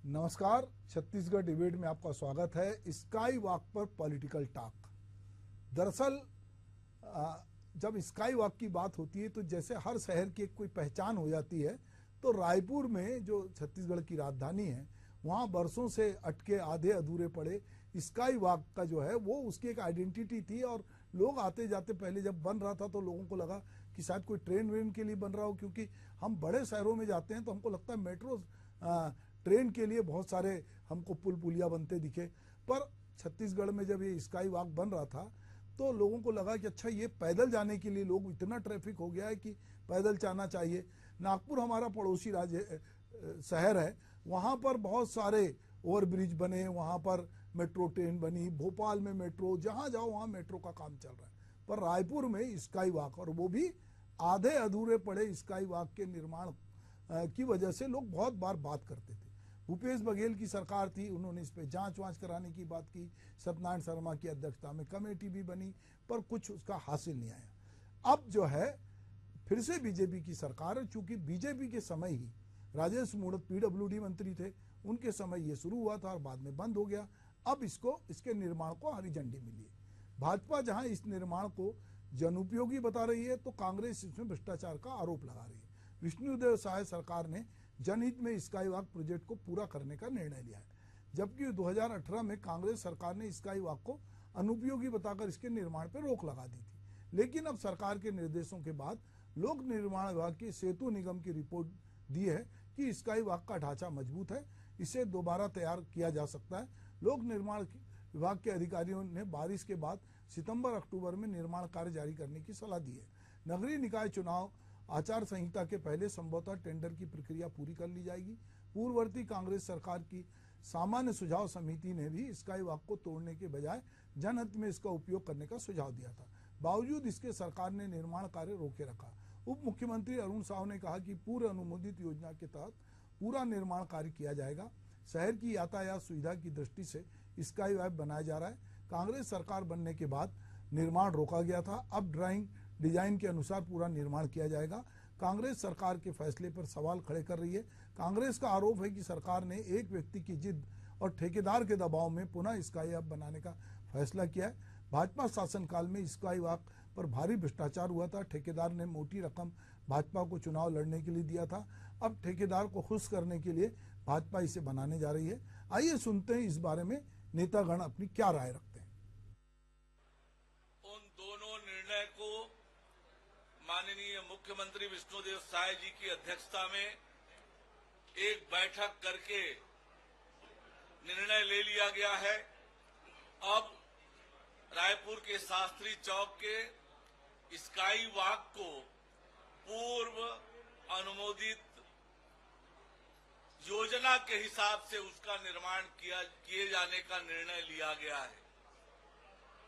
नमस्कार, छत्तीसगढ़ डिबेट में आपका स्वागत है। स्काई वॉक पर पॉलिटिकल टॉक। दरअसल जब स्काई वॉक की बात होती है तो जैसे हर शहर की कोई पहचान हो जाती है, तो रायपुर में जो छत्तीसगढ़ की राजधानी है वहाँ बरसों से अटके आधे अधूरे पड़े स्काई वॉक का जो है वो उसकी एक आइडेंटिटी थी। और लोग आते जाते, पहले जब बन रहा था तो लोगों को लगा कि शायद कोई ट्रेन वेन के लिए बन रहा हो, क्योंकि हम बड़े शहरों में जाते हैं तो हमको लगता है मेट्रो ट्रेन के लिए बहुत सारे हमको पुल पुलिया बनते दिखे। पर छत्तीसगढ़ में जब ये स्काई वॉक बन रहा था तो लोगों को लगा कि अच्छा, ये पैदल जाने के लिए लोग, इतना ट्रैफिक हो गया है कि पैदल जाना चाहिए। नागपुर हमारा पड़ोसी राज्य शहर है, वहाँ पर बहुत सारे ओवरब्रिज बने, वहाँ पर मेट्रो ट्रेन बनी, भोपाल में मेट्रो, जहाँ जाओ वहाँ मेट्रो का काम चल रहा है। पर रायपुर में स्काई वॉक, और वो भी आधे अधूरे पड़े स्काई वॉक के निर्माण की वजह से लोग बहुत बार बात करते थे। भूपेश बघेल की सरकार थी, उन्होंने इस पे जांच वांच कराने की बात की, सत्यनारायण शर्मा की अध्यक्षता में कमेटी भी बनी, पर कुछ उसका हासिल नहीं आया। अब जो है फिर से बीजेपी की सरकार है। चूंकि बीजेपी के समय ही राजेश मूणत पीडब्ल्यूडी मंत्री थे, उनके समय ये शुरू हुआ था और बाद में बंद हो गया। अब इसके निर्माण को हरी झंडी मिली है। भाजपा जहां इस निर्माण को जनउपयोगी बता रही है तो कांग्रेस इसमें भ्रष्टाचार का आरोप लगा रही है। विष्णुदेव साय सरकार ने जनहित में स्काई वॉक प्रोजेक्ट को पूरा करने का निर्णय लिया है, जबकि 2018 में कांग्रेस सरकार ने स्काई वॉक को अनुपयोगी बताकर इसके निर्माण पर रोक लगा दी थी। लेकिन अब सरकार के निर्देशों के बाद लोक निर्माण विभाग की सेतु निगम की रिपोर्ट दी है कि स्काई वॉक का ढांचा मजबूत है, इसे दोबारा तैयार किया जा सकता है। लोक निर्माण विभाग के अधिकारियों ने बारिश के बाद सितंबर अक्टूबर में निर्माण कार्य जारी करने की सलाह दी है। नगरीय निकाय चुनाव आचार संहिता के पहले संभवतः टेंडर की प्रक्रिया पूरी कर ली जाएगी। पूर्ववर्ती कांग्रेस सरकार की सामान्य सुझाव समिति ने भी स्काई वॉक को तोड़ने के बजाय जनहित में इसका उपयोग करने का सुझाव दिया था। बावजूद इसके सरकार ने निर्माण कार्य रोके रखा। उप मुख्यमंत्री अरुण साव ने कहा कि पूर्व अनुमोदित योजना के तहत पूरा निर्माण कार्य किया जाएगा। शहर की यातायात सुविधा की दृष्टि से स्काई वॉक बनाया जा रहा है। कांग्रेस सरकार बनने के बाद निर्माण रोका गया था, अब ड्राइंग डिजाइन के अनुसार पूरा निर्माण किया जाएगा। कांग्रेस सरकार के फैसले पर सवाल खड़े कर रही है। कांग्रेस का आरोप है कि सरकार ने एक व्यक्ति की जिद और ठेकेदार के दबाव में पुनः स्काई वॉक बनाने का फैसला किया है। भाजपा शासनकाल में स्काई वॉक पर भारी भ्रष्टाचार हुआ था। ठेकेदार ने मोटी रकम भाजपा को चुनाव लड़ने के लिए दिया था। अब ठेकेदार को खुश करने के लिए भाजपा इसे बनाने जा रही है। आइए सुनते हैं इस बारे में नेतागण अपनी क्या राय रखते हैं। उन दोनों निर्णय को माननीय मुख्यमंत्री विष्णुदेव साय जी की अध्यक्षता में एक बैठक करके निर्णय ले लिया गया है। अब रायपुर के शास्त्री चौक के स्काई वॉक को पूर्व अनुमोदित योजना के हिसाब से उसका निर्माण किए जाने का निर्णय लिया गया है।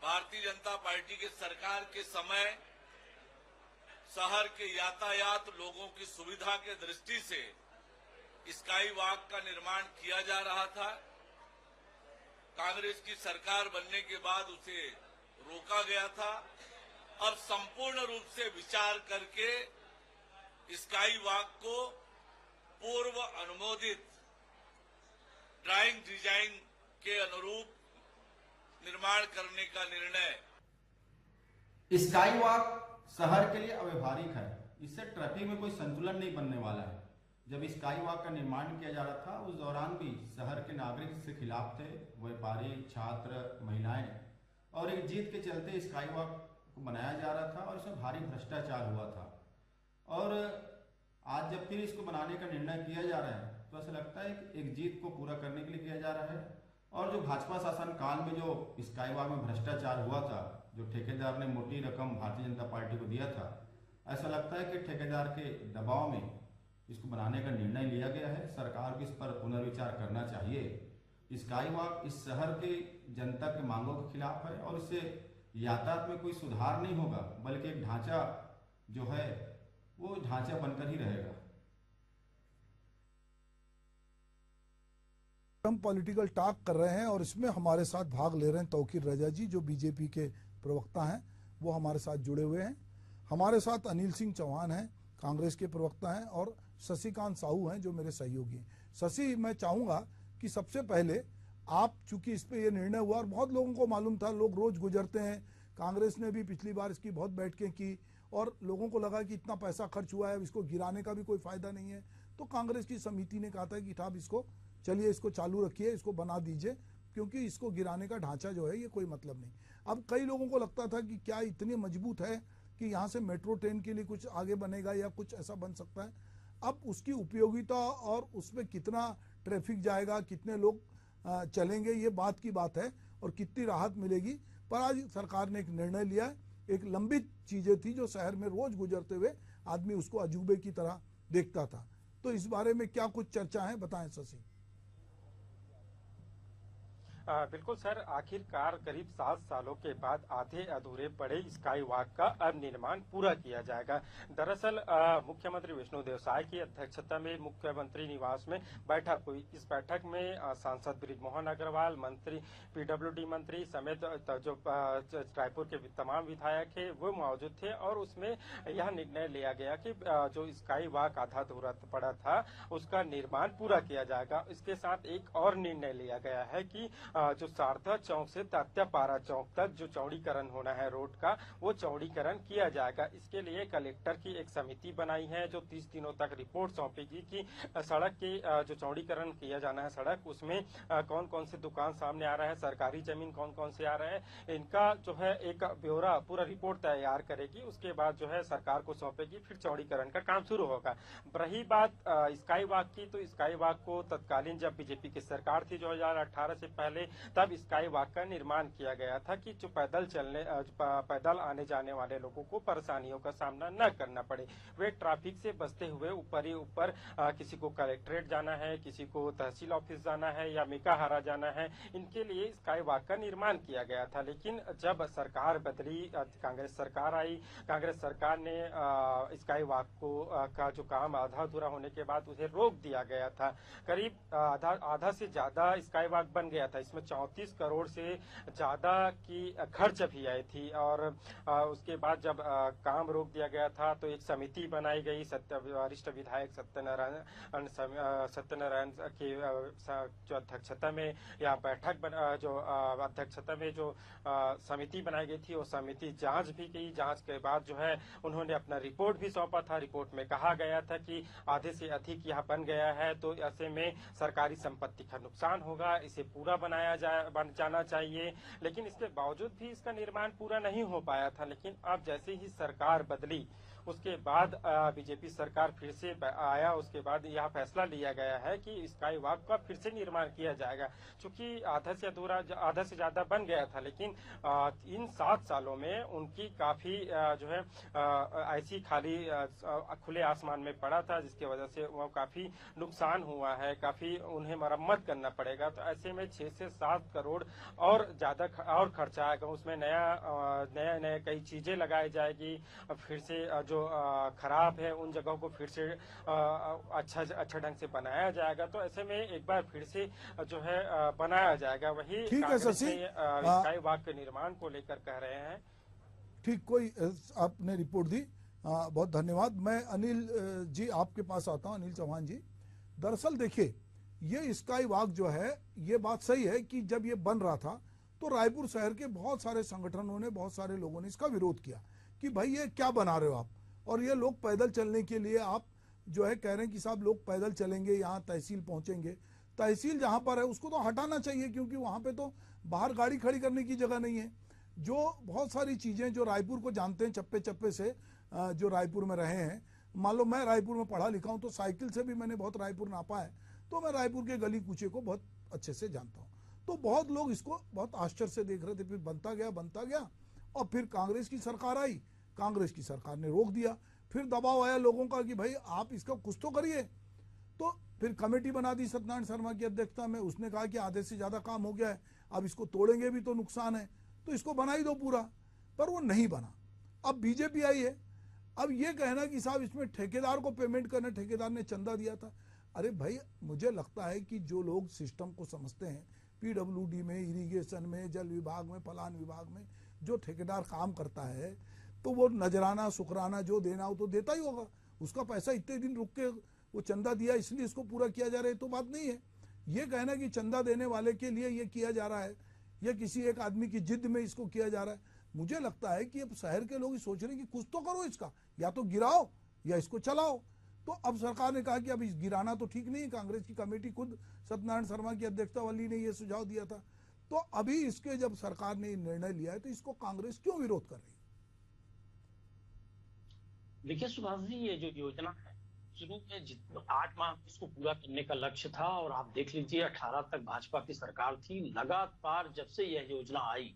भारतीय जनता पार्टी के सरकार के समय शहर के यातायात, लोगों की सुविधा के दृष्टि से स्काई वॉक का निर्माण किया जा रहा था। कांग्रेस की सरकार बनने के बाद उसे रोका गया था। अब संपूर्ण रूप से विचार करके स्काई वॉक को पूर्व अनुमोदित ड्राइंग डिजाइन के अनुरूप निर्माण करने का निर्णय। स्काई वॉक शहर के लिए अव्यवहारिक है, इससे ट्रैफिक में कोई संतुलन नहीं बनने वाला है। जब स्काई वॉक का निर्माण किया जा रहा था उस दौरान भी शहर के नागरिक इसके खिलाफ थे, व्यापारी, छात्र, महिलाएं, और एक जीत के चलते स्काई वॉक को बनाया जा रहा था और इसमें भारी भ्रष्टाचार हुआ था। और आज जब फिर इसको बनाने का निर्णय किया जा रहा है तो ऐसा लगता है कि एक जीत को पूरा करने के लिए किया जा रहा है। और जो भाजपा शासन काल में जो स्काई वॉक में भ्रष्टाचार हुआ था, जो ठेकेदार ने मोटी रकम भारतीय जनता पार्टी को दिया था, ऐसा लगता है कि ठेकेदार के दबाव में इसको बनाने का निर्णय लिया गया है। सरकार को इस पर पुनर्विचार करना चाहिए। स्काई वॉक इस शहर के जनता के मांगों के खिलाफ है और इससे यातायात में कोई सुधार नहीं होगा, बल्कि एक ढांचा जो है वो ढांचा बनकर ही रहेगा। हम पॉलिटिकल टॉक कर रहे हैं और इसमें हमारे साथ भाग ले रहे हैं तौकीर रजा जी, जो बीजेपी के प्रवक्ता हैं, वो हमारे साथ जुड़े हुए हैं। हमारे साथ अनिल सिंह चौहान हैं, कांग्रेस के प्रवक्ता हैं, और शशिकांत साहू हैं जो मेरे सहयोगी हैं। शशि, मैं चाहूंगा कि सबसे पहले आप, चूंकि इस पे ये निर्णय हुआ और बहुत लोगों को मालूम था, लोग रोज गुजरते हैं, कांग्रेस ने भी पिछली बार इसकी बहुत बैठकें की और लोगों को लगा कि इतना पैसा खर्च हुआ है, इसको गिराने का भी कोई फायदा नहीं है, तो कांग्रेस की समिति ने कहा था कि आप इसको चलिए, इसको चालू रखिए, इसको बना दीजिए, क्योंकि इसको गिराने का ढांचा जो है ये कोई मतलब नहीं। अब कई लोगों को लगता था कि क्या इतनी मजबूत है कि यहाँ से मेट्रो ट्रेन के लिए कुछ आगे बनेगा या कुछ ऐसा बन सकता है। अब उसकी उपयोगिता और उसमें कितना ट्रैफिक जाएगा, कितने लोग चलेंगे, ये बात की बात है, और कितनी राहत मिलेगी। पर आज सरकार ने एक निर्णय लिया है। एक लंबित चीजें थी जो शहर में रोज गुजरते हुए आदमी उसको अजूबे की तरह देखता था। तो इस बारे में क्या कुछ चर्चा है, बताएं शशि। बिल्कुल सर, आखिरकार करीब 7 सालों के बाद आधे अधूरे पड़े स्काई वॉक का अब निर्माण पूरा किया जाएगा। दरअसल मुख्यमंत्री विष्णुदेव साय की अध्यक्षता में मुख्यमंत्री निवास में बैठक हुई। इस बैठक में सांसद बृजमोहन अग्रवाल, मंत्री पीडब्ल्यूडी मंत्री समेत जो रायपुर के तमाम विधायक है वो मौजूद थे, और उसमें यह निर्णय लिया गया कि जो स्काई वॉक आधा अधूरा पड़ा था उसका निर्माण पूरा किया जाएगा। इसके साथ एक और निर्णय लिया गया है कि जो शारदा चौक से तात्यापारा चौक तक जो चौड़ीकरण होना है रोड का, वो चौड़ीकरण किया जाएगा। इसके लिए कलेक्टर की एक समिति बनाई है जो 30 दिनों तक रिपोर्ट सौंपेगी कि सड़क की जो चौड़ीकरण किया जाना है सड़क, उसमें कौन कौन से दुकान सामने आ रहा है, सरकारी जमीन कौन कौन से आ रहा है, इनका जो है एक ब्यौरा पूरा रिपोर्ट तैयार करेगी। उसके बाद जो है सरकार को सौंपेगी, फिर चौड़ीकरण का काम शुरू होगा। रही बात स्काई वॉक की, तो स्काई वॉक को तत्कालीन जब बीजेपी की सरकार थी 2018 से पहले, तब स्काई वॉक का निर्माण किया गया था कि जो पैदल आने जाने वाले लोगों को परेशानियों का सामना न करना पड़े। वे ट्रैफिक से बचते हुए ऊपर ही ऊपर किसी को कलेक्ट्रेट जाना है, किसी को तहसील ऑफिस जाना है या मेकाहारा जाना है, इनके लिए स्काई वॉक का निर्माण किया गया था। लेकिन जब सरकार बदली, कांग्रेस सरकार आई, कांग्रेस सरकार ने स्काई वॉक को का जो काम आधा अधूरा होने के बाद उसे रोक दिया गया था। करीब आधा से ज्यादा स्काई वॉक बन गया था। इसमें 34 करोड़ से ज्यादा की खर्च भी आई थी, और उसके बाद जब काम रोक दिया गया था तो एक समिति बनाई गई। वरिष्ठ विधायक सत्यनारायण की जो अध्यक्षता में या बैठक जो अध्यक्षता में जो समिति बनाई गई थी, वो समिति जांच भी की। जांच के बाद जो है उन्होंने अपना रिपोर्ट भी सौंपा था। रिपोर्ट में कहा गया था कि आधे से अधिक यह बन गया है तो ऐसे में सरकारी संपत्ति का नुकसान होगा, इसे पूरा बन जाना चाहिए। लेकिन इसके बावजूद भी इसका निर्माण पूरा नहीं हो पाया था। लेकिन अब जैसे ही सरकार बदली, उसके बाद बीजेपी सरकार फिर से आया, उसके बाद यह फैसला लिया गया है कि स्काई वॉक का फिर से निर्माण किया जाएगा। चूंकि आधा से ज्यादा बन गया था, लेकिन इन 7 सालों में उनकी काफी जो है ऐसी खाली खुले आसमान में पड़ा था, जिसकी वजह से वो काफी नुकसान हुआ है, काफी उन्हें मरम्मत करना पड़ेगा। तो ऐसे में 6 से 7 करोड़ और ज्यादा और खर्चा आएगा। उसमें नया कई चीजें लगाई जाएगी, फिर से जो खराब है उन जगहों को फिर से अच्छा ढंग से बनाया जाएगा। तो ऐसे में एक बार फिर से जो है बनाया जाएगा। वही ठीक है शशि, स्काई वॉक के निर्माण को लेकर कह रहे हैं। ठीक, कोई आपने रिपोर्ट दी, बहुत धन्यवाद। मैं अनिल जी आपके पास आता हूं। अनिल चौहान जी, दरअसल देखिए, ये स्काई वॉक जो है, ये बात सही है कि जब ये बन रहा था तो रायपुर शहर के बहुत सारे संगठनों ने, बहुत सारे लोगों ने इसका विरोध किया कि भाई ये क्या बना रहे हो आप, और ये लोग पैदल चलने के लिए आप जो है कह रहे हैं कि साहब लोग पैदल चलेंगे, यहाँ तहसील पहुंचेंगे। तहसील जहां पर है उसको तो हटाना चाहिए, क्योंकि वहां पे तो बाहर गाड़ी खड़ी करने की जगह नहीं है। जो बहुत सारी चीजें जो रायपुर को जानते हैं चप्पे चप्पे से, जो रायपुर में रहे हैं, मान लो मैं रायपुर में पढ़ा लिखा हूं तो साइकिल से भी मैंने बहुत रायपुर नापा है, तो मैं रायपुर के गली कूचे को बहुत अच्छे से जानता हूं। तो बहुत लोग इसको बहुत आश्चर्य से देख रहे थे। फिर बनता गया और फिर कांग्रेस की सरकार आई, कांग्रेस की सरकार ने रोक दिया। फिर दबाव आया लोगों का कि भाई आप इसका कुछ तो करिए। तो फिर कमेटी बना दी सत्यनारायण शर्मा की अध्यक्षता में। उसने कहा कि आधे से ज्यादा काम हो गया है, अब इसको तोड़ेंगे भी तो नुकसान है, तो इसको बना ही दो पूरा। पर वो नहीं बना। अब बीजेपी आई है, अब ये कहना कि साहब इसमें ठेकेदार को पेमेंट करना, ठेकेदार ने चंदा दिया था। अरे भाई, मुझे लगता है कि जो लोग सिस्टम को समझते हैं, पीडब्ल्यूडी में, इरिगेशन में, जल विभाग में, फलान विभाग में जो ठेकेदार काम करता है, तो वो नजराना शुक्राना जो देना हो तो देता ही होगा। उसका पैसा इतने दिन रुक के वो चंदा दिया इसलिए इसको पूरा किया जा रहा है तो बात नहीं है। ये कहना कि चंदा देने वाले के लिए ये किया जा रहा है या किसी एक आदमी की जिद में इसको किया जा रहा है, मुझे लगता है कि अब शहर के लोग ही सोच रहे हैं कि कुछ तो करो इसका, या तो गिराओ या इसको चलाओ। तो अब सरकार ने कहा कि अब इस गिराना तो ठीक नहीं है। कांग्रेस की कमेटी, खुद सत्यनारायण शर्मा की अध्यक्षता वाली ने यह सुझाव दिया था। तो अभी इसके जब सरकार ने निर्णय लिया है तो इसको कांग्रेस क्यों विरोध कर रही है? देखिए सुभाष जी, ये जो योजना है शुरू में जितना 8 माह इसको पूरा करने का लक्ष्य था, और आप देख लीजिए 18 तक भाजपा की सरकार थी। लगातार जब से यह योजना आई,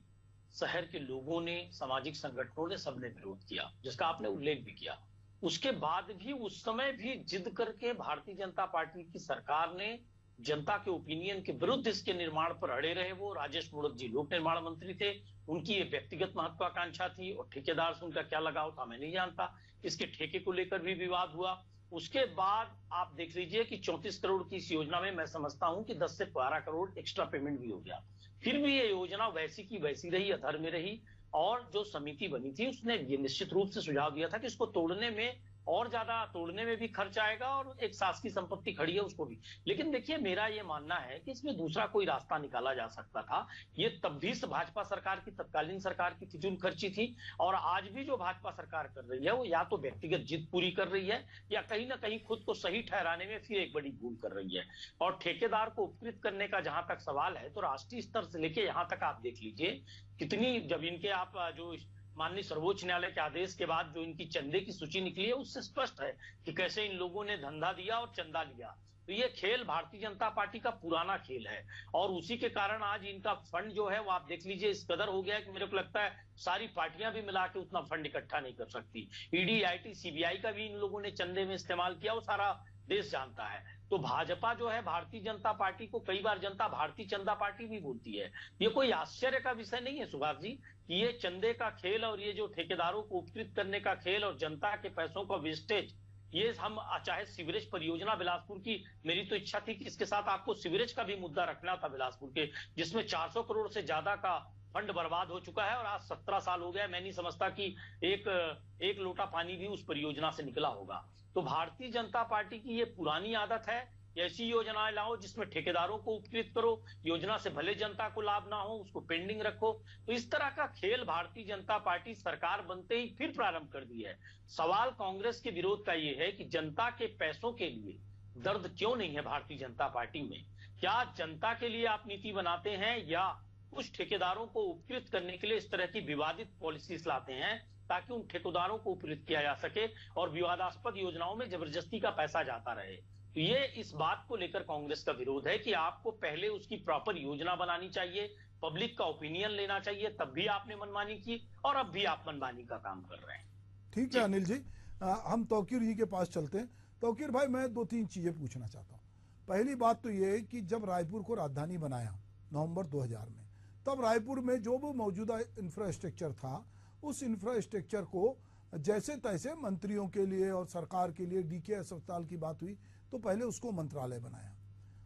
शहर के लोगों ने, सामाजिक संगठनों ने, सबने विरोध किया, जिसका आपने उल्लेख भी किया। उसके बाद भी, उस समय भी जिद करके भारतीय जनता पार्टी की सरकार ने जनता के ओपिनियन के विरुद्ध इसके निर्माण पर अड़े रहे। वो राजेश मूणत जी लोक निर्माण मंत्री थे, उनकी ये व्यक्तिगत महत्वाकांक्षा थी, और ठेकेदार से उनका क्या लगाव था मैं नहीं जानता। इसके ठेके को लेकर भी विवाद हुआ। उसके बाद आप देख लीजिए कि 34 करोड़ की इस योजना में मैं समझता हूं कि 10 से 12 करोड़ एक्स्ट्रा पेमेंट भी हो गया। फिर भी ये योजना वैसी की वैसी रही, अधर में रही। और जो समिति बनी थी उसने ये निश्चित रूप से सुझाव दिया था कि इसको तोड़ने में और ज्यादा तोड़ने में भी खर्च आएगा, और एक शासकीय संपत्ति खड़ी है उसको भी। लेकिन देखिए, मेरा ये मानना है कि इसमें दूसरा कोई रास्ता निकाला जा सकता था। ये तब भी भाजपा सरकार की, तत्कालीन सरकार की फिजूल खर्ची थी, और आज भी जो भाजपा सरकार कर रही है वो या तो व्यक्तिगत जिद पूरी कर रही है, या कहीं ना कहीं खुद को सही ठहराने में फिर एक बड़ी भूल कर रही है। और ठेकेदार को उपकृत करने का जहां तक सवाल है, तो राष्ट्रीय स्तर से लेके यहां तक आप देख लीजिए कितनी, जब इनके आप जो माननीय सर्वोच्च न्यायालय के आदेश के बाद जो इनकी चंदे की सूची निकली है, उससे स्पष्ट है कि कैसे इन लोगों ने धंधा दिया और चंदा लिया। तो ये खेल भारतीय जनता पार्टी का पुराना खेल है, और उसी के कारण आज इनका फंड जो है वो आप देख लीजिए इस कदर हो गया है कि मेरे को लगता है सारी पार्टियां भी मिला के उतना फंड इकट्ठा नहीं कर सकती। ईडी, आईटी, सीबीआई का भी इन लोगों ने चंदे में इस्तेमाल किया, वो सारा देश जानता है। तो भाजपा जो है, भारतीय जनता पार्टी को कई बार जनता भारतीय चंदा पार्टी भी बोलती है। ये कोई आश्चर्य का विषय नहीं है सुभाष जी कि ये चंदे का खेल और ये जो ठेकेदारों को उपकृत करने का खेल और जनता के पैसों का वेस्टेज, ये हम चाहे सीवरेज परियोजना बिलासपुर की, मेरी तो इच्छा थी कि इसके साथ आपको सीवरेज का भी मुद्दा रखना था बिलासपुर के, जिसमें 400 करोड़ से ज्यादा का फंड बर्बाद हो चुका है, और आज 17 साल हो गया। मैं नहीं समझता कि एक लोटा पानी भी उस परियोजना से निकला होगा। तो भारतीय जनता पार्टी की ये पुरानी आदत है, ऐसी योजनाएं लाओ जिसमें ठेकेदारों को उपकृत करो, योजना से भले जनता को लाभ ना हो उसको पेंडिंग रखो। तो इस तरह का खेल भारतीय जनता पार्टी सरकार बनते ही फिर प्रारंभ कर दी है। सवाल कांग्रेस के विरोध का ये है कि जनता के पैसों के लिए दर्द क्यों नहीं है भारतीय जनता पार्टी में? क्या जनता के लिए आप नीति बनाते हैं, या कुछ ठेकेदारों को उपकृत करने के लिए इस तरह की विवादित पॉलिसीज लाते हैं ताकि उन ठेकेदारों को उपकृत किया जा सके और विवादास्पद योजनाओं में जबरदस्ती का पैसा जाता रहे? तो ये इस बात को लेकर कांग्रेस का विरोध है कि आपको पहले उसकी प्रॉपर योजना बनानी चाहिए, पब्लिक का ओपिनियन लेना चाहिए, तब भी आपने मनमानी की, और अब भी आप मनमानी का काम कर रहे हैं। ठीक है अनिल जी, हम तौकीर जी के पास चलते हैं। तौकीर भाई, मैं 2-3 चीजें पूछना चाहता हूँ। पहली बात तो ये है कि जब रायपुर को राजधानी बनाया नवंबर 2000 में, तब रायपुर में जो भी मौजूदा इंफ्रास्ट्रक्चर था, उस इंफ्रास्ट्रक्चर को जैसे तैसे मंत्रियों के लिए और सरकार के लिए, डीके अस्पताल की बात हुई तो पहले उसको मंत्रालय बनाया।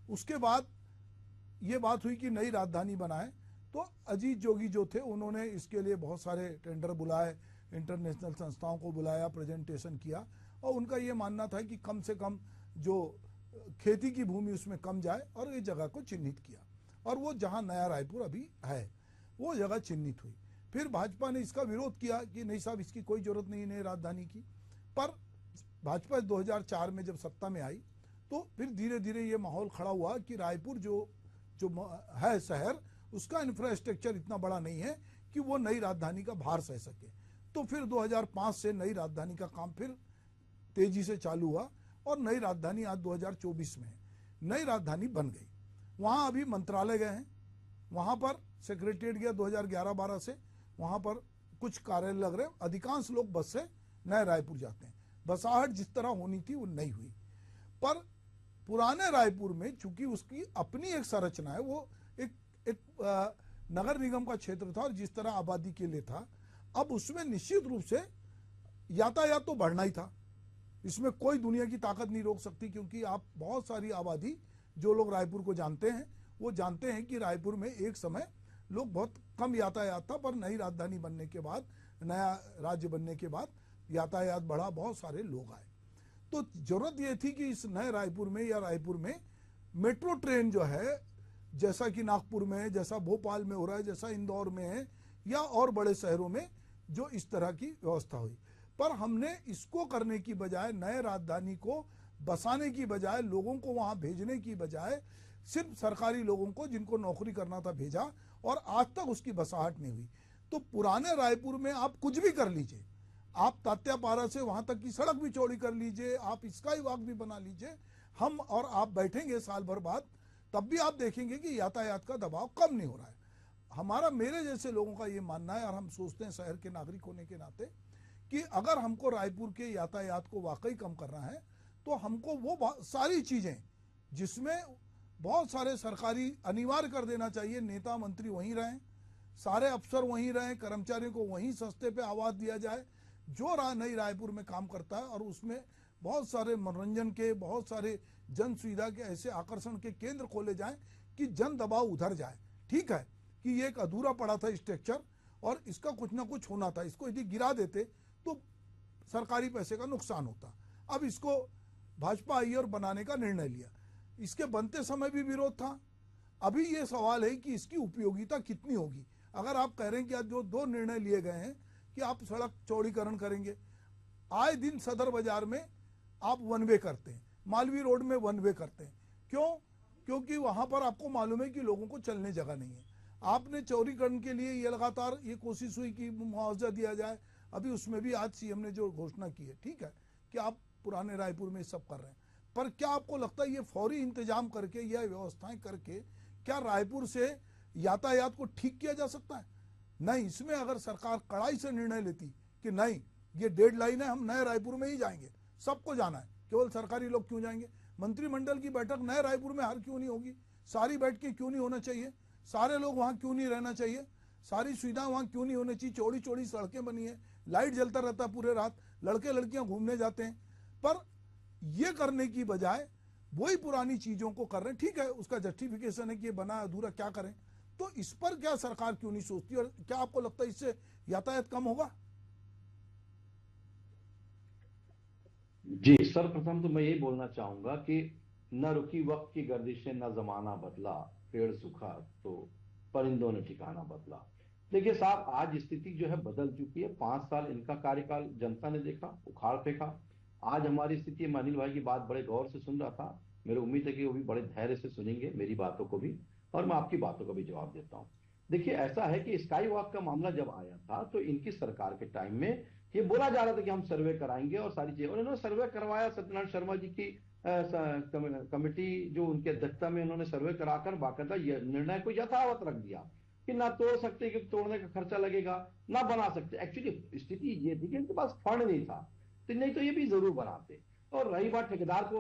उसके बाद ये बात हुई कि नई राजधानी बनाए, तो अजीत जोगी जो थे उन्होंने इसके लिए बहुत सारे टेंडर बुलाए, इंटरनेशनल संस्थाओं को बुलाया, प्रेजेंटेशन किया, और उनका ये मानना था कि कम से कम जो खेती की भूमि उसमें कम जाए, और इस जगह को चिन्हित किया, और वो जहाँ नया रायपुर अभी है वो जगह चिन्हित हुई। फिर भाजपा ने इसका विरोध किया कि नहीं साहब, इसकी कोई जरूरत नहीं नई राजधानी की। पर भाजपा 2004 में जब सत्ता में आई तो फिर धीरे धीरे ये माहौल खड़ा हुआ कि रायपुर जो है शहर, उसका इंफ्रास्ट्रक्चर इतना बड़ा नहीं है कि वो नई राजधानी का भार सह सके। तो फिर 2005 से नई राजधानी का काम फिर तेजी से चालू हुआ, और नई राजधानी आज 2024 में नई राजधानी बन गई। वहाँ अभी मंत्रालय गए हैं, वहाँ पर सेक्रेटरिएट गया 2011-12 से, वहाँ पर कुछ कार्यालय लग रहे, अधिकांश लोग बस से नए रायपुर जाते हैं। बसाहट जिस तरह होनी थी वो नहीं हुई। पर पुराने रायपुर में चूंकि उसकी अपनी एक संरचना है, वो एक नगर निगम का क्षेत्र था और जिस तरह आबादी के लिए था, अब उसमें निश्चित रूप से यातायात तो बढ़ना ही था। इसमें कोई दुनिया की ताकत नहीं रोक सकती, क्योंकि आप बहुत सारी आबादी, जो लोग रायपुर को जानते हैं वो जानते हैं कि रायपुर में एक समय लोग बहुत कम यातायात था, पर नई राजधानी बनने के बाद, नया राज्य बनने के बाद यातायात बढ़ा, बहुत सारे लोग आए। तो जरूरत यह थी कि इस नए रायपुर में या रायपुर में मेट्रो ट्रेन जो है, जैसा कि नागपुर में, जैसा भोपाल में हो रहा है, जैसा इंदौर में है, या और बड़े शहरों में जो इस तरह की व्यवस्था हुई, पर हमने इसको करने की बजाय, नए राजधानी को बसाने की बजाय, लोगों को वहां भेजने की बजाय, सिर्फ सरकारी लोगों को जिनको नौकरी करना था भेजा, और आज तक उसकी बसाहट नहीं हुई। तो पुराने रायपुर में आप कुछ भी कर लीजिए, आप तात्यापारा से वहां तक की सड़क भी चौड़ी कर लीजिए, आप स्काई वॉक भी बना लीजिए, हम और आप बैठेंगे साल भर बाद, तब भी आप देखेंगे कि यातायात का दबाव कम नहीं हो रहा है। हमारा, मेरे जैसे लोगों का ये मानना है, और हम सोचते हैं शहर के नागरिक होने के नाते, कि अगर हमको रायपुर के यातायात को वाकई कम करना है, तो हमको वो सारी चीजें जिसमें बहुत सारे सरकारी अनिवार्य कर देना चाहिए, नेता मंत्री वहीं रहें, सारे अफसर वहीं रहें, कर्मचारियों को वहीं सस्ते पे आवाज दिया जाए, जो नई रायपुर में काम करता है, और उसमें बहुत सारे मनोरंजन के, बहुत सारे जन सुविधा के ऐसे आकर्षण के केंद्र खोले जाएं कि जन दबाव उधर जाए। ठीक है कि ये एक अधूरा पड़ा था स्ट्रक्चर, और इसका कुछ ना कुछ होना था, इसको यदि गिरा देते तो सरकारी पैसे का नुकसान होता। अब इसको भाजपा आई और बनाने का निर्णय लिया, इसके बनते समय भी विरोध था। अभी ये सवाल है कि इसकी उपयोगिता कितनी होगी। अगर आप कह रहे हैं कि आज जो 2 निर्णय लिए गए हैं कि आप सड़क चौड़ीकरण करेंगे, आए दिन सदर बाजार में आप वन वे करते हैं, मालवीय रोड में वन वे करते हैं, क्यों? क्योंकि वहां पर आपको मालूम है कि लोगों को चलने जगह नहीं है। आपने चौड़ीकरण के लिए ये लगातार ये कोशिश हुई कि मुआवजा दिया जाए, अभी उसमें भी आज सीएम ने जो घोषणा की है, ठीक है कि आप पुराने रायपुर में सब कर रहे हैं, पर क्या आपको लगता है ये फौरी इंतजाम करके, यह व्यवस्थाएं करके क्या रायपुर से यातायात को ठीक किया जा सकता है? नहीं। इसमें अगर सरकार कड़ाई से निर्णय लेती कि नहीं, ये डेडलाइन है, हम नए रायपुर में ही जाएंगे, सबको जाना है, केवल सरकारी लोग क्यों जाएंगे? मंत्रिमंडल की बैठक नए रायपुर में हर क्यों नहीं होगी? सारी बैठकें क्यों नहीं होना चाहिए? सारे लोग वहां क्यों नहीं रहना चाहिए? सारी सुविधा वहां क्यों नहीं होनी चाहिए? चौड़ी चौड़ी सड़कें बनी है, लाइट जलता रहता है पूरे रात, लड़के लड़कियां घूमने जाते हैं, पर ये करने की बजाय वही पुरानी चीजों को कर रहे हैं। ठीक है, उसका जस्टिफिकेशन है कि ये बना अधूरा, क्या करें? तो इस पर क्या सरकार क्यों नहीं सोचती? और क्या आपको लगता है इससे यातायात कम होगा? जी, सर्वप्रथम तो मैं यही बोलना चाहूंगा कि न रुकी वक्त की गर्दिशें, न जमाना बदला, पेड़ सूखा तो परिंदों ने ठिकाना बदला। देखिए साहब, आज स्थिति जो है बदल चुकी है। 5 साल इनका कार्यकाल जनता ने देखा, उखाड़ फेंका। आज हमारी स्थिति, मैं अनिल भाई की बात बड़े गौर से सुन रहा था, मेरी उम्मीद है कि वो भी बड़े धैर्य से सुनेंगे मेरी बातों को भी, और मैं आपकी बातों का भी जवाब देता हूँ। देखिए ऐसा है कि स्काई वॉक का मामला जब आया था तो इनकी सरकार के टाइम में ये बोला जा रहा था कि हम सर्वे कराएंगे और सारी चीजें, और इन्होंने सर्वे करवाया। सत्यनारायण शर्मा जी की कमेटी जो उनकी अध्यक्षता में, उन्होंने सर्वे कराकर बाकायदा निर्णय को यथावत रख दिया कि ना तोड़ सकते, कि तोड़ने का खर्चा लगेगा, ना बना सकते। एक्चुअली स्थिति ये थी कि इनके पास फंड नहीं था, तो नहीं तो ये भी जरूर बनाते। और रही बात ठेकेदार को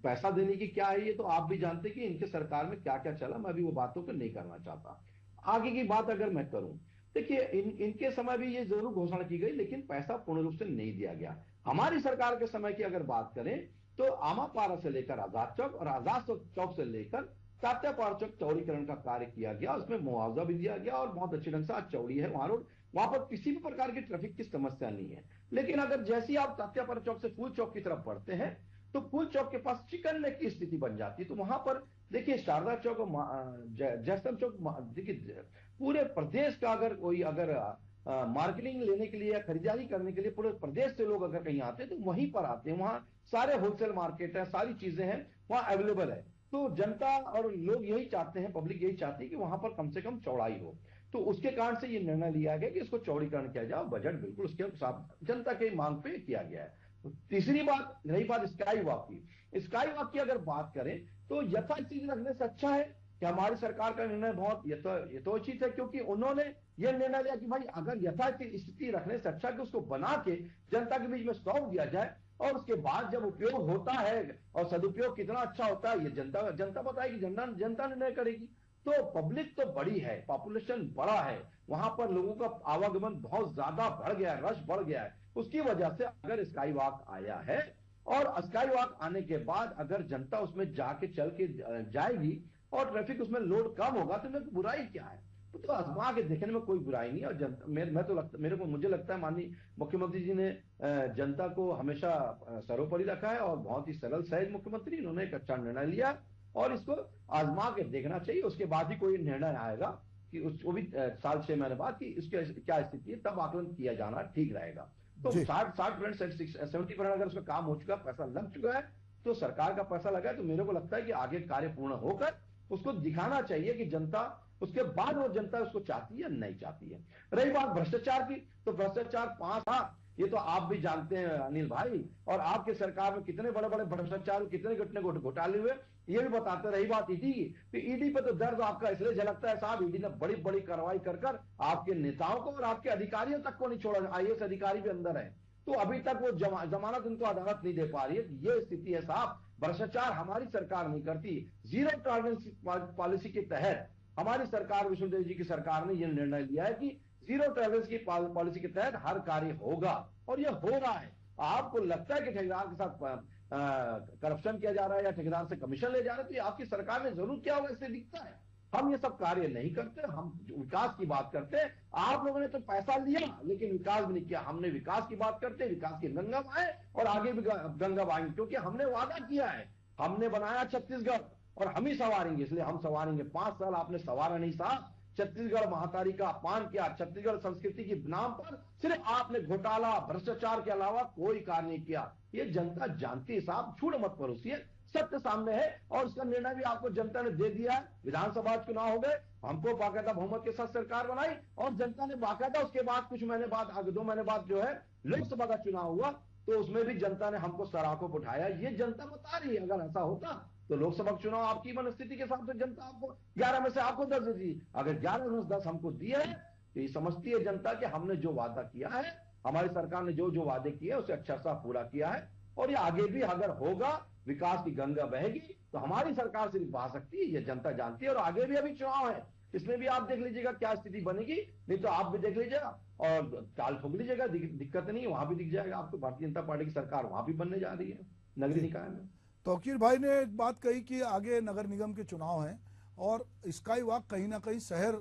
पैसा देने की, क्या है ये तो आप भी जानते कि इनके सरकार में क्या क्या चला। मैं अभी वो बातों को नहीं करना चाहता। आगे की बात अगर मैं करूं, देखिए इनके समय भी ये जरूर घोषणा की गई, लेकिन पैसा पूर्ण रूप से नहीं दिया गया। हमारी सरकार के समय की अगर बात करें तो आमापारा से लेकर आजाद चौक और आजाद चौक से लेकर तात्यापारा चौक चौड़ीकरण का कार्य किया गया, उसमें मुआवजा भी दिया गया और बहुत अच्छे ढंग से आज चौड़ी है वहां रोड। वहां पर किसी भी प्रकार की ट्रैफिक की समस्या नहीं है। लेकिन अगर जैसे ही आप तात्यापारा चौक से फूल चौक की तरफ बढ़ते हैं तो फूल चौक के पास चिकन नेक की स्थिति बन जाती है। तो वहां पर देखिए शारदा चौक और जयस्तंभ चौक, देखिए पूरे प्रदेश का अगर कोई मार्केटिंग लेने के लिए या खरीदारी करने के लिए पूरे प्रदेश से लोग अगर कहीं आते हैं तो वहीं पर आते हैं। वहां सारे होलसेल मार्केट है, सारी चीजें हैं वहां अवेलेबल है। तो जनता और लोग यही चाहते हैं, पब्लिक यही चाहती है कि वहां पर कम से कम चौड़ाई हो। तो उसके कारण से ये निर्णय लिया गया कि इसको चौड़ीकरण किया जाए। बजट बिल्कुल उसके साथ जनता के मांग पे किया गया है। तीसरी बात, रही बात स्काई वॉक की। स्काई वॉक की अगर बात करें तो यथास्थिति रखने से अच्छा है कि हमारी सरकार का निर्णय बहुत यथोचित है, क्योंकि उन्होंने यह निर्णय लिया कि भाई अगर यथास्थिति रखने से अच्छा कि उसको बना के जनता के बीच में सौंप दिया जाए, और उसके बाद जब उपयोग होता है और सदुपयोग कितना अच्छा होता है ये जनता बताएगी, जनता निर्णय करेगी। तो पब्लिक तो बड़ी है, पॉपुलेशन बड़ा है, वहां पर लोगों का आवागमन बहुत ज्यादा बढ़ गया है, रश बढ़ गया है। उसकी वजह से अगर स्काई वॉक आया है और स्काई वॉक आने के बाद अगर जनता उसमें जाके चल के जाएगी और ट्रैफिक उसमें लोड कम होगा तो बुराई क्या है? तो आजमा के देखने में कोई बुराई नहीं है। और मुझे लगता है माननीय मुख्यमंत्री जी ने जनता को हमेशा सर्वोपरि रखा है और बहुत ही सरल सहज मुख्यमंत्री, इन्होंने एक अच्छा निर्णय लिया और इसको आजमा के देखना चाहिए। उसके बाद ही कोई निर्णय आएगा कि उसको भी साल 6 महीने बाद कि उसकी क्या स्थिति है, तब आकलन किया जाना ठीक रहेगा। तो 60% 70% अगर उसका काम हो चुका, पैसा लग चुका है, तो सरकार का पैसा लगा है, तो मेरे को लगता है कि आगे कार्य पूर्ण होकर उसको दिखाना चाहिए कि जनता, उसके बाद वो जनता उसको चाहती है या नहीं चाहती है। रही बात भ्रष्टाचार की, तो भ्रष्टाचार 5 था, ये तो आप भी जानते हैं अनिल भाई, और आपके सरकार में कितने बड़े बड़े भ्रष्टाचार, कितने घोटाले हुए, ये भी बताते। रही बात ईडी की, तो ईडी पे तो दर्द आपका इसलिए झलकता है साहब, ईडी ने बड़ी बड़ी कार्रवाई कर आपके नेताओं को और आपके अधिकारियों तक को नहीं छोड़ा, IAS अधिकारी भी अंदर है, तो अभी तक वो जमानत उनको अदालत नहीं दे पा रही है। ये स्थिति है साहब, भ्रष्टाचार हमारी सरकार नहीं करती। जीरो टॉलरेंस पॉलिसी के तहत हमारी सरकार, विष्णुदेव जी की सरकार ने यह निर्णय लिया है कि जीरो टॉलरेंस की पॉलिसी के तहत हर कार्य होगा, और यह हो रहा है। आपको लगता है कि ठेकेदार के साथ करप्शन किया जा रहा है या ठेकेदार से कमीशन ले जा रहा है, तो ये आपकी सरकार ने जरूर किया होगा, इससे दिखता है। हम ये सब कार्य नहीं करते, हम विकास की बात करते हैं। आप लोगों ने तो पैसा लिया लेकिन विकास भी नहीं किया। हमने विकास की बात करते, विकास की गंगा बहाए और आगे भी गंगा बहाएंगे, क्योंकि हमने वादा किया है, हमने बनाया छत्तीसगढ़ और हम ही संवारेंगे, इसलिए हम संवारेंगे। 5 साल आपने संवारा नहीं साहब, छत्तीसगढ़ महातारी का अपमान किया, छत्तीसगढ़ संस्कृति के नाम पर सिर्फ आपने घोटाला भ्रष्टाचार के अलावा कोई कार्य नहीं किया। ये जनता जानती है साहब, झूठ मत परोसिए, सत्य सामने है और उसका निर्णय भी आपको जनता ने दे दिया है। विधानसभा चुनाव हो गए, हमको बाकायदा बहुमत के साथ सरकार बनाई और जनता ने बाकायदा उसके बाद कुछ महीने बाद, आगे 2 महीने बाद जो है लोकसभा का चुनाव हुआ, तो उसमें भी जनता ने हमको सराखों को उठाया। ये जनता बता रही है, अगर ऐसा होता तो लोकसभा चुनाव आपकी मनस्थिति के हिसाब से जनता आपको 11 में से आपको 10 देती, अगर 11 में से 10 हमको दिए है तो ये समझती है जनता कि हमने जो वादा किया है, हमारी सरकार ने जो जो वादे किए उसे अच्छा सा पूरा किया है, और ये आगे भी अगर होगा, विकास की गंगा बहेगी तो हमारी सरकार से भी बहा सकती है, ये जनता जानती है। और आगे भी अभी चुनाव है, इसमें भी आप देख लीजिएगा क्या स्थिति बनेगी, नहीं तो आप भी देख लीजिएगा और ताल ठोक लीजिएगा, दिक्कत नहीं, वहां भी दिख जाएगा आपको, भारतीय जनता पार्टी की सरकार वहां भी बनने जा रही है नगरीय निकाय में। तौकीर भाई ने एक बात कही कि आगे नगर निगम के चुनाव हैं और स्काई वॉक कहीं ना कहीं शहर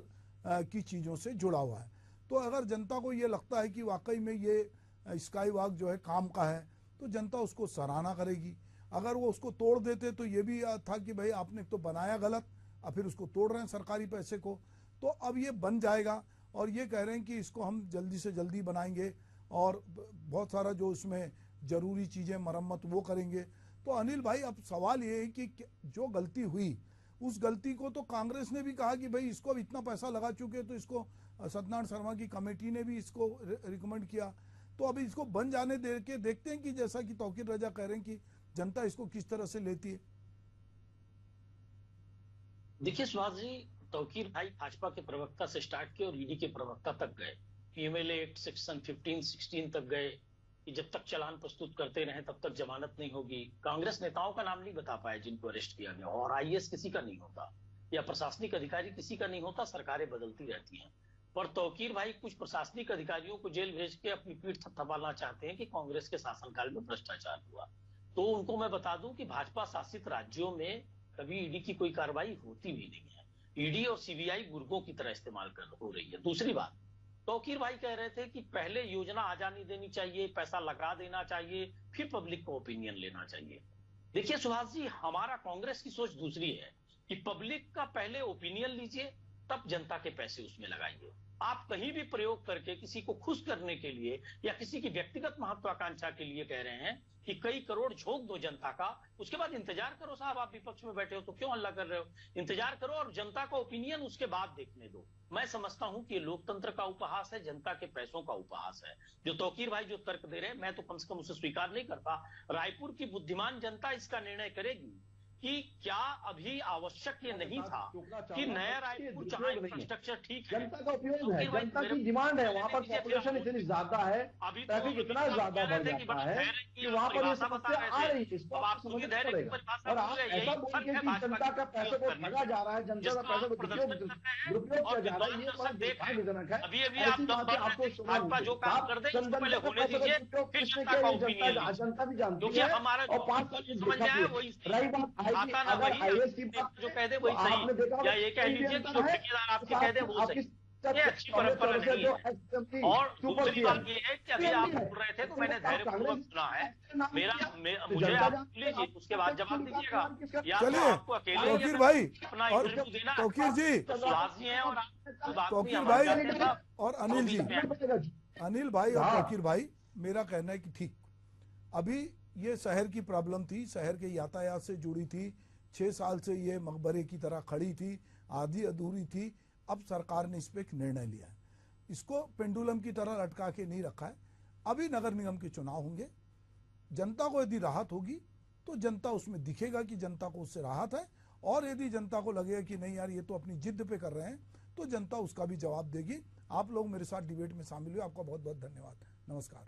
की चीज़ों से जुड़ा हुआ है, तो अगर जनता को ये लगता है कि वाकई में ये स्काई वॉक जो है काम का है, तो जनता उसको सराहना करेगी। अगर वो उसको तोड़ देते तो ये भी था कि भाई आपने तो बनाया गलत, अब फिर उसको तोड़ रहे हैं सरकारी पैसे को, तो अब ये बन जाएगा और ये कह रहे हैं कि इसको हम जल्दी से जल्दी बनाएंगे और बहुत सारा जो इसमें ज़रूरी चीज़ें मरम्मत वो करेंगे। तो अनिल भाई, अब सवाल ये है कि जो गलती हुई उस गलती को तो कांग्रेस ने भी कहा कि भाई इसको अब इतना पैसा लगा चुके, तो इसको सत्यनारायण शर्मा की कमेटी ने भी इसको रिकमेंड किया, तो अभी इसको बन जाने दे के देखते हैं कि जैसा कि तौकीर रजा कह रहे हैं कि जनता इसको किस तरह से लेती है। देखिए सुभाष जी, तौकीर भाई भाजपा के प्रवक्ता से स्टार्ट किए और ईडी के प्रवक्ता तक गए, पीएमएलए एक्ट सेक्शन 15-16 तक गए कि जब तक चालान प्रस्तुत करते रहे तब तक जमानत नहीं होगी। कांग्रेस नेताओं का नाम नहीं बता पाए जिनको अरेस्ट किया गया, और IAS किसी का नहीं होता या प्रशासनिक अधिकारी किसी का नहीं होता, सरकारें बदलती रहती हैं। पर तौकीर भाई कुछ प्रशासनिक अधिकारियों को जेल भेज के अपनी पीठ थपथपाना चाहते हैं कि कांग्रेस के शासनकाल में भ्रष्टाचार हुआ। तो उनको मैं बता दूं कि भाजपा शासित राज्यों में कभी ईडी की कोई कार्रवाई होती भी नहीं है। ईडी और सीबीआई गुर्गों की तरह इस्तेमाल हो रही है। दूसरी बात, तौकीर भाई कह रहे थे कि पहले योजना आ जानी देनी चाहिए, पैसा लगा देना चाहिए, फिर पब्लिक को ओपिनियन लेना चाहिए। देखिए सुभाष जी, हमारा कांग्रेस की सोच दूसरी है कि पब्लिक का पहले ओपिनियन लीजिए, तब जनता के पैसे उसमें लगाइए। आप कहीं भी प्रयोग करके किसी को खुश करने के लिए या किसी की व्यक्तिगत महत्वाकांक्षा के लिए कह रहे हैं कि कई करोड़ झोंक दो जनता का, उसके बाद इंतजार करो साहब, आप विपक्ष में बैठे हो तो क्यों हल्ला कर रहे हो, इंतजार करो और जनता का ओपिनियन उसके बाद देखने दो। मैं समझता हूं कि ये लोकतंत्र का उपहास है, जनता के पैसों का उपहास है। जो तौकीर भाई जो तर्क दे रहे हैं, मैं तो कम से कम उसे स्वीकार नहीं करता। रायपुर की बुद्धिमान जनता इसका निर्णय करेगी कि क्या अभी आवश्यक ये नहीं था कि नया रायपुर जहां इंफ्रास्ट्रक्चर ठीक है, जनता का उपयोग है, जनता की डिमांड है, वहाँ पर पॉपुलेशन इतनी ज्यादा है, ट्रैफिक इतना ज्यादा बढ़ जाता है कि वहाँ पर ये समस्या आ रही है। इसको आपको समझना पड़ेगा। और आप ऐसा बोल के कि जनता का पैसे को ठगा जा रहा है, जनता का पैसे को दुरुपयोग किया जा रहा है, ये बड़ा दुर्भाग्यजनक है। ऐसी बातें आपको जनता भी जानती है। और 5 साल की रही बात आता ना वही जो कह दे वही सही, या ये कह लीजिए कि जो ठेकेदार आपके कह दे वो सही। ये अच्छी परंपरा नहीं है। और दूसरी बात ये है कि अभी आप बोल रहे थे तो मैंने धैर्यपूर्वक सुना है। मुझे आप लीजिए, उसके बाद जवाब दीजिएगा। या तो चलिए आपको अकेले तौकीर भाई अपना और इंटरव्यू देना है, तौकीर जी तो सुहासी हैं और आप तौकीर हमारे भाई साथ हैं साहब। और अनिल जी, अनिल भाई और तौकीर भाई, मेरा कहना है कि ठीक, अभी ये शहर की प्रॉब्लम थी, शहर के यातायात से जुड़ी थी, 6 साल से ये मकबरे की तरह खड़ी थी, आधी अधूरी थी। अब सरकार ने इस पर एक निर्णय लिया है, इसको पेंडुलम की तरह लटका के नहीं रखा है। अभी नगर निगम के चुनाव होंगे, जनता को यदि राहत होगी तो जनता उसमें दिखेगा कि जनता को उससे राहत है, और यदि जनता को लगेगा कि नहीं यार ये तो अपनी जिद पे कर रहे हैं, तो जनता उसका भी जवाब देगी। आप लोग मेरे साथ डिबेट में शामिल हुए, आपका बहुत बहुत धन्यवाद। नमस्कार।